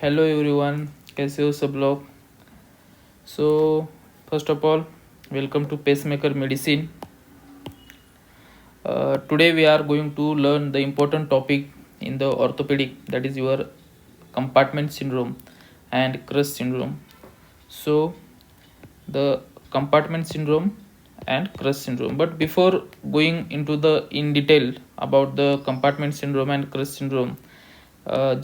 Hello everyone, कैसे हो सब लोग। So first of all, welcome to pacemaker medicine. Today we are going to learn the important topic in the orthopedic, that is your compartment syndrome and crush syndrome. So the compartment syndrome and crush syndrome, but before going into the in detail about the compartment syndrome and crush syndrome,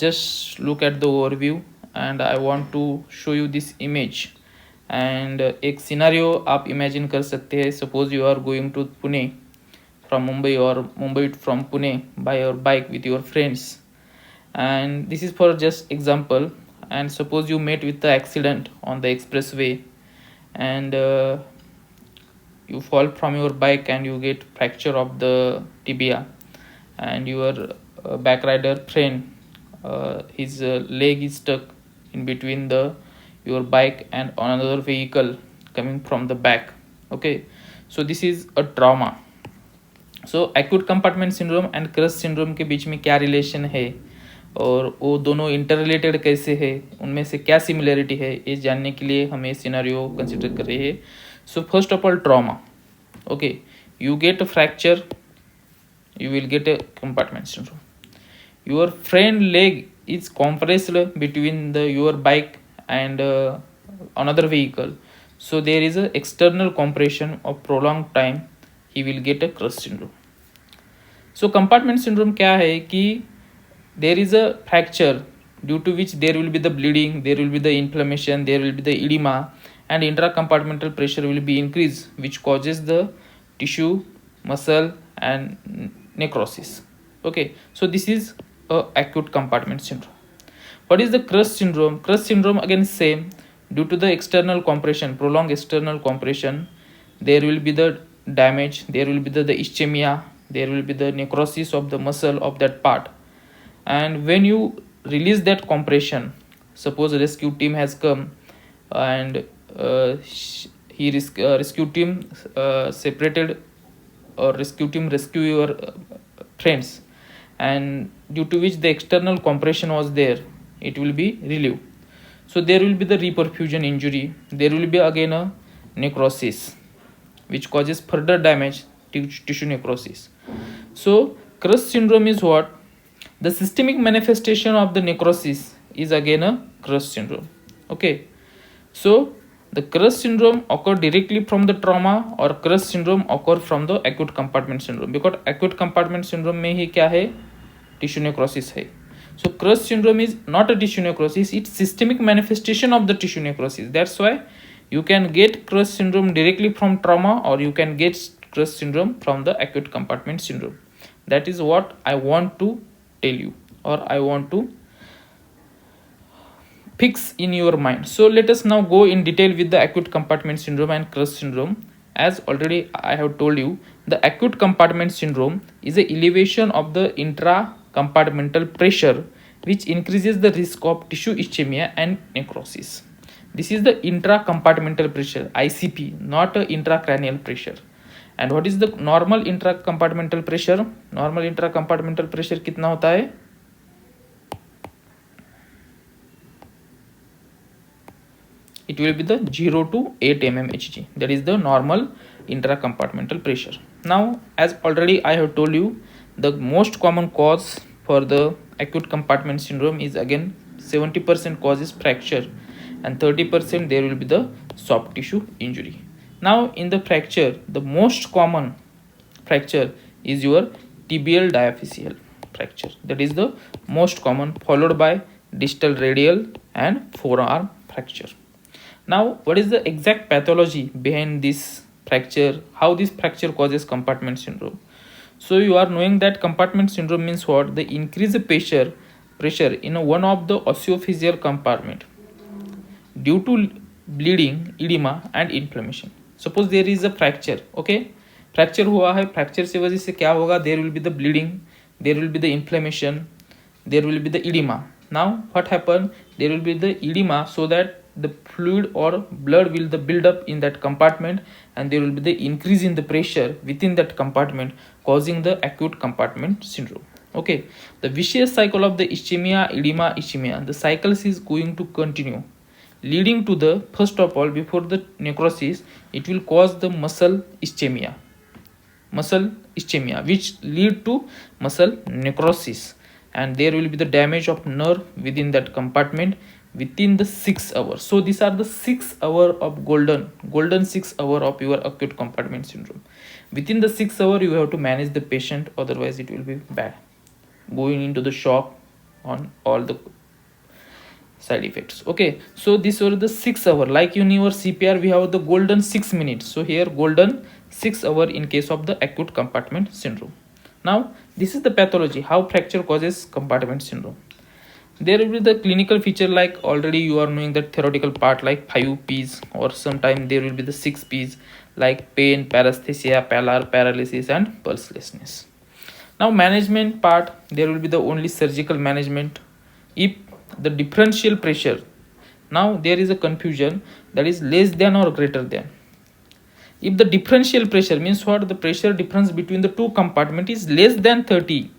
just look at the overview and I want to show you this image. And एक scenario आप imagine कर सकते हैं. Suppose you are going to Pune from Mumbai or Mumbai from Pune by your bike with your friends, and this is for just example. And suppose you met with the accident on the expressway, and you fall from your bike and you get fracture of the tibia, and your back rider friend, his leg is stuck in between the your bike and another vehicle coming from the back. Okay, so this is a trauma. So acute compartment syndrome and crush syndrome के बीच में क्या relation है और वो दोनों inter related कैसे है, उनमें से क्या सिमिलरिटी है, ये जानने के लिए हमें सिनेरियो कंसिडर कर रहे हैं. सो first of all, trauma. Okay, you get a fracture, you will get a compartment syndrome. Your friend leg is compressed between your bike and another vehicle, so there is a external compression of prolonged time. He will get a crush syndrome. So compartment syndrome क्या है कि there is a fracture due to which there will be the bleeding, there will be the inflammation, there will be the edema, and intracompartmental pressure will be increased, which causes the tissue, muscle, and necrosis. Okay, so this is a acute compartment syndrome. What is the crush syndrome? Crush syndrome again same. Due to the external compression, prolonged external compression, there will be the damage, there will be the ischemia, there will be the necrosis of the muscle of that part. And when you release that compression, suppose a rescue team has come and rescue team separated, or rescue team rescue your friends, and due to which the external compression was there, it will be relieved. So there will be the reperfusion injury, there will be again a necrosis which causes further damage, tissue necrosis. So crush syndrome is what? The systemic manifestation of the necrosis is again a crush syndrome. Okay, so the crush syndrome occur directly from the trauma or crush syndrome occur from the acute compartment syndrome, because acute compartment syndrome में ही क्या है? Tissue necrosis है. So crush syndrome is not a tissue necrosis, it's systemic manifestation of the tissue necrosis. That's why you can get crush syndrome directly from trauma, or you can get crush syndrome from the acute compartment syndrome. That is what I want to tell you, or I want to fix in your mind. So let us now go in detail with the acute compartment syndrome and crush syndrome. As already I have told you, the acute compartment syndrome is a elevation of the intra-compartmental pressure which increases the risk of tissue ischemia and necrosis. This is the intra-compartmental pressure, ICP, not a intracranial pressure. And what is the normal intracompartmental pressure? Normal intracompartmental pressure कितना होता है? It will be the 0 to 8 mmHg. That is the normal intracompartmental pressure. Now, as already I have told you, the most common cause for the acute compartment syndrome is again 70% cause is fracture, and 30% there will be the soft tissue injury. Now in the fracture, the most common fracture is your tibial diaphyseal fracture. That is the most common, followed by distal radial and forearm fracture. Now what is the exact pathology behind this fracture? How this fracture causes compartment syndrome? So you are knowing that compartment syndrome means what? The increased pressure in one of the ossophyseal compartment due to bleeding, edema and inflammation. Suppose there is a fracture. Okay, fracture हुआ है, fracture से वजह से क्या होगा? There will be the bleeding, there will be the inflammation, there will be the edema. Now what happened? There will be the edema, so that the fluid or blood will build up in that compartment, and there will be the increase in the pressure within that compartment, causing the acute compartment syndrome. Okay, the vicious cycle of the ischemia, edema, ischemia, the cycles is going to continue, leading to the, first of all, before the necrosis, it will cause the muscle ischemia, which lead to muscle necrosis, and there will be the damage of nerve within that compartment within the 6 hours. So these are the 6 hour of golden 6 hour of your acute compartment syndrome. Within the 6 hour you have to manage the patient, otherwise it will be bad, going into the shock on all the side effects. Okay, so these were the 6 hour, like in your CPR we have the golden 6 minutes, so here golden 6 hour in case of the acute compartment syndrome. Now this is the pathology, how fracture causes compartment syndrome. There will be the clinical feature, like already you are knowing that theoretical part, like 5 P's, or sometime there will be the 6 P's, like pain, paresthesia, pallor, paralysis and pulselessness. Now management part, there will be the only surgical management. If the differential pressure, now there is a confusion, that is less than or greater than. If the differential pressure means what, the pressure difference between the two compartments is less than 30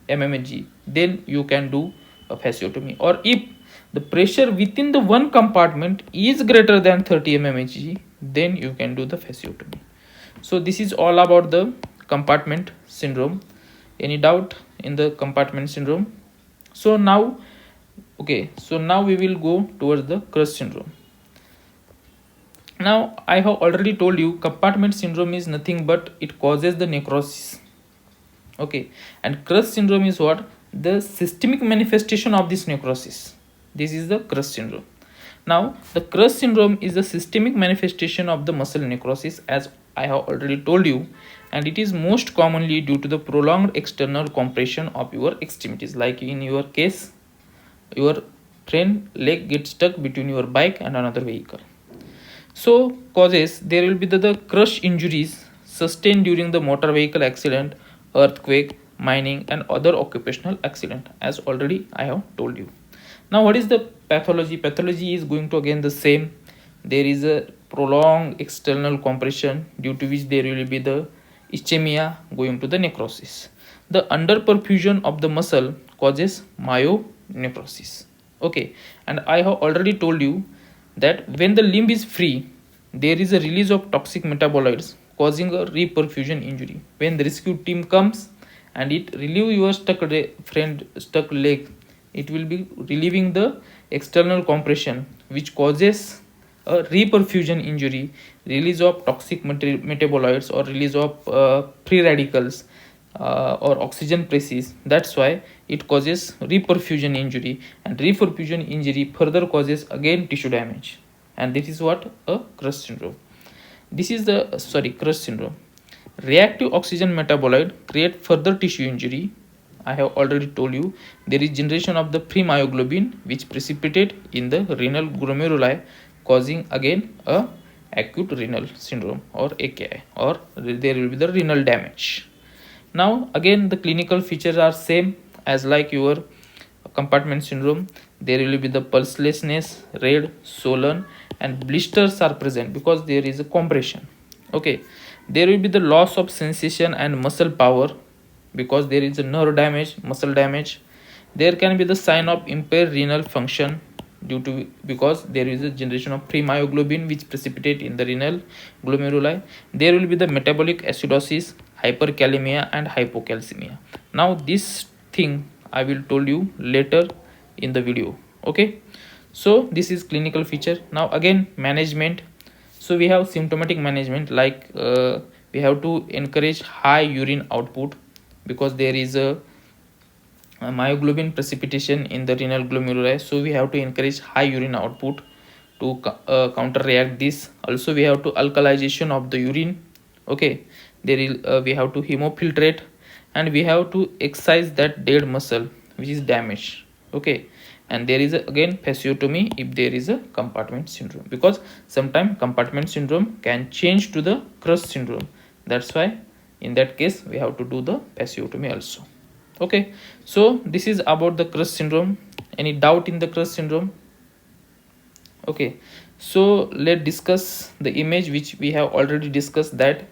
mmHg, then you can do a fasciotomy. Or if the pressure within the one compartment is greater than 30 mmHg, then you can do the fasciotomy. So this is all about the compartment syndrome. Any doubt in the compartment syndrome? So now, okay, so now we will go towards the crush syndrome. Now I have already told you compartment syndrome is nothing but it causes the necrosis. Okay, and crush syndrome is what, the systemic manifestation of this necrosis. This is the crush syndrome. Now the crush syndrome is the systemic manifestation of the muscle necrosis, as I have already told you, and it is most commonly due to the prolonged external compression of your extremities. Like in your case, your friend leg gets stuck between your bike and another vehicle. So causes, there will be the crush injuries sustained during the motor vehicle accident, earthquake, mining and other occupational accident, as already I have told you. Now what is the pathology? Pathology is going to again the same. There is a prolonged external compression, due to which there will be the ischemia going to the necrosis. The underperfusion of the muscle causes myonecrosis. Okay, and I have already told you that when the limb is free, there is a release of toxic metabolites causing a reperfusion injury. When the rescue team comes and it relieve your stuck leg, it will be relieving the external compression, which causes a reperfusion injury, release of toxic metabolites or release of free radicals or oxygen species. That's why it causes reperfusion injury, and reperfusion injury further causes again tissue damage, and this is what a crush syndrome. This is the crush syndrome. Reactive oxygen metabolite create further tissue injury. I have already told you there is generation of the free myoglobin which precipitate in the renal glomeruli, causing again a acute renal syndrome or AKI, or there will be the renal damage. Now again the clinical features are same as like your compartment syndrome. There will be the pulselessness, red, swollen and blisters are present because there is a compression. Okay, there will be the loss of sensation and muscle power because there is a nerve damage, muscle damage. There can be the sign of impaired renal function due to, because there is a generation of free myoglobin which precipitate in the renal glomeruli. There will be the metabolic acidosis, hyperkalemia and hypocalcemia. Now this thing I will told you later in the video. Okay, so this is clinical feature. Now again management. So we have symptomatic management, like we have to encourage high urine output because there is a myoglobin precipitation in the renal glomeruli. So we have to encourage high urine output to counteract this. Also we have to alkalization of the urine. Okay, there is we have to hemofiltrate, and we have to excise that dead muscle which is damaged. Okay, and there is again fasciotomy if there is a compartment syndrome, because sometimes compartment syndrome can change to the crush syndrome. That's why in that case we have to do the fasciotomy also. Okay, so this is about the crush syndrome. Any doubt in the crush syndrome? Okay, so let's discuss the image which we have already discussed, that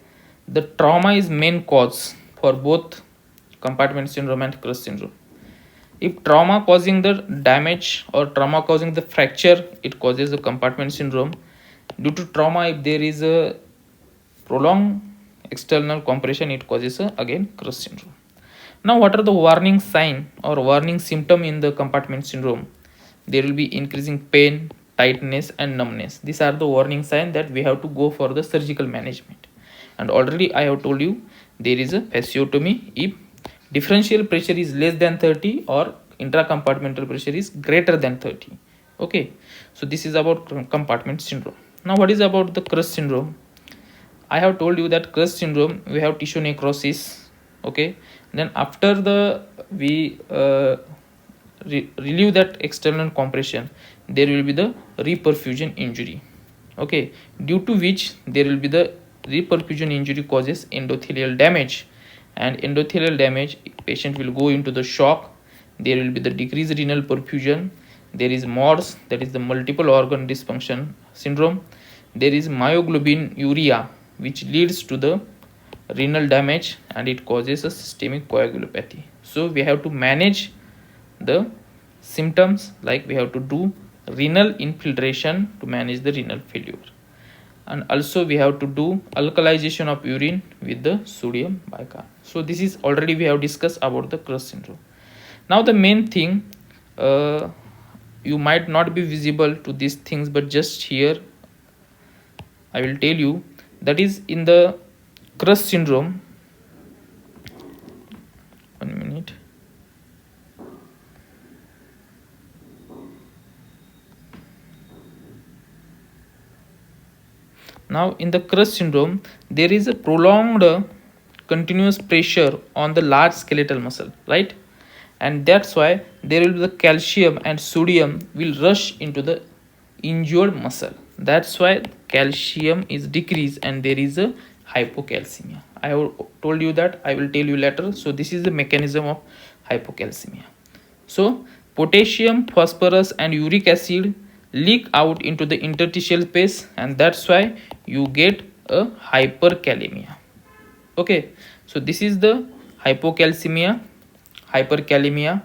the trauma is main cause for both compartment syndrome and crush syndrome. If trauma causing the damage or trauma causing the fracture, it causes a compartment syndrome. Due to trauma, if there is a prolonged external compression, it causes again crush syndrome. Now, what are the warning sign or warning symptom in the compartment syndrome? There will be increasing pain, tightness, and numbness. These are the warning sign that we have to go for the surgical management. And already I have told you there is a fasciotomy if differential pressure is less than 30 or intracompartmental pressure is greater than 30. Okay, so this is about compartment syndrome. Now, what is about the crush syndrome? I have told you that crush syndrome we have tissue necrosis. Okay, then after the we relieve that external compression, there will be the reperfusion injury. Okay, due to which there will be the reperfusion injury causes endothelial damage, and endothelial damage patient will go into the shock. There will be the decreased renal perfusion. There is MODS, that is the multiple organ dysfunction syndrome. There is myoglobinuria, which leads to the renal damage and it causes a systemic coagulopathy. So we have to manage the symptoms, like we have to do renal infiltration to manage the renal failure, and also we have to do alkalization of urine with the sodium bicarbonate. So this is already we have discussed about the crush syndrome. Now the main thing, you might not be visible to these things, but just here I will tell you, that is in the crush syndrome. 1 minute. Now in the crush syndrome, there is a prolonged continuous pressure on the large skeletal muscle, right? And that's why there will be the calcium and sodium will rush into the injured muscle. That's why calcium is decreased and there is a hypocalcemia. I have told you that, I will tell you later. So this is the mechanism of hypocalcemia. So potassium, phosphorus and uric acid leak out into the interstitial space, and that's why you get a hyperkalemia. Okay, so this is the hypocalcemia, hyperkalemia.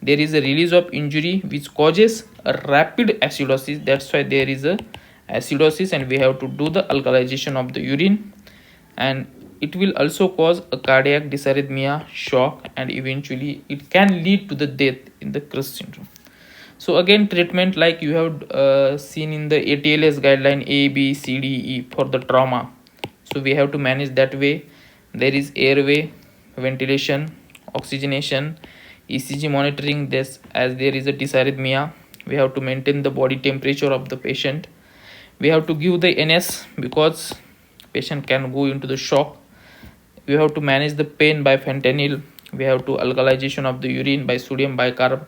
There is a release of injury which causes a rapid acidosis. That's why there is a acidosis and we have to do the alkalization of the urine, and it will also cause a cardiac dysarrhythmia, shock, and eventually it can lead to the death in the crush syndrome. So again, treatment like you have seen in the ATLS guideline A, B, C, D, E for the trauma. So we have to manage that way. There is airway, ventilation, oxygenation, ECG monitoring. This as there is a dysarrhythmia, we have to maintain the body temperature of the patient. We have to give the NS because patient can go into the shock. We have to manage the pain by fentanyl. We have to alkalization of the urine by sodium bicarb.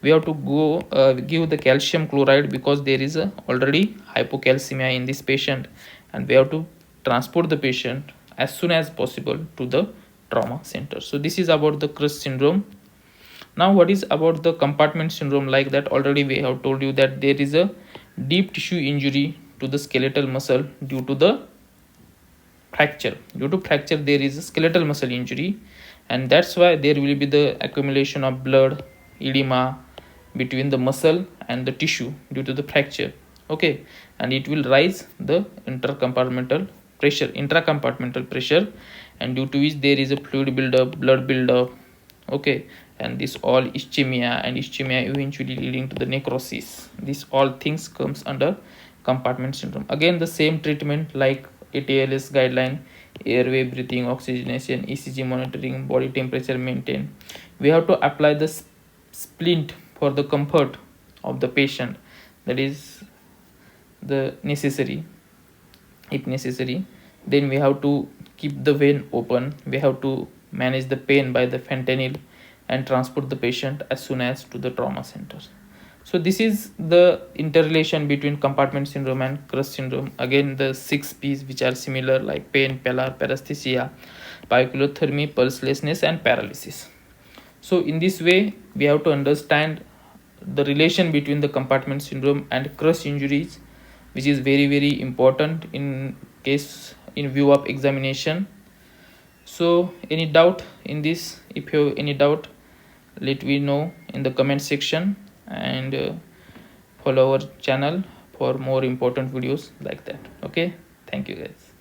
We have to go give the calcium chloride because there is already hypocalcemia in this patient, and we have to transport the patient as soon as possible to the trauma center. So this is about the crush syndrome. Now what is about the compartment syndrome? Like that already we have told you that there is a deep tissue injury to the skeletal muscle due to the fracture. Due to fracture there is a skeletal muscle injury, and that's why there will be the accumulation of blood, edema between the muscle and the tissue due to the fracture. Okay, and it will rise the intracompartmental pressure, and due to which there is a fluid buildup, blood buildup. Okay, and this all ischemia, and ischemia eventually leading to the necrosis. This all things comes under compartment syndrome. Again the same treatment like ATLS guideline: airway, breathing, oxygenation, ECG monitoring, body temperature maintain. We have to apply the splint for the comfort of the patient, that is the necessary. If necessary, then we have to keep the vein open. We have to manage the pain by the fentanyl and transport the patient as soon as to the trauma center. So this is the interrelation between compartment syndrome and crush syndrome. Again the 6 P's which are similar, like pain, pallor, paresthesia, painkillothermy, pulselessness and paralysis. So in this way we have to understand the relation between the compartment syndrome and crush injuries, which is very important in case in view of examination. So any doubt in this? If you have any doubt, let me know in the comment section, and follow our channel for more important videos like that. Okay, thank you guys.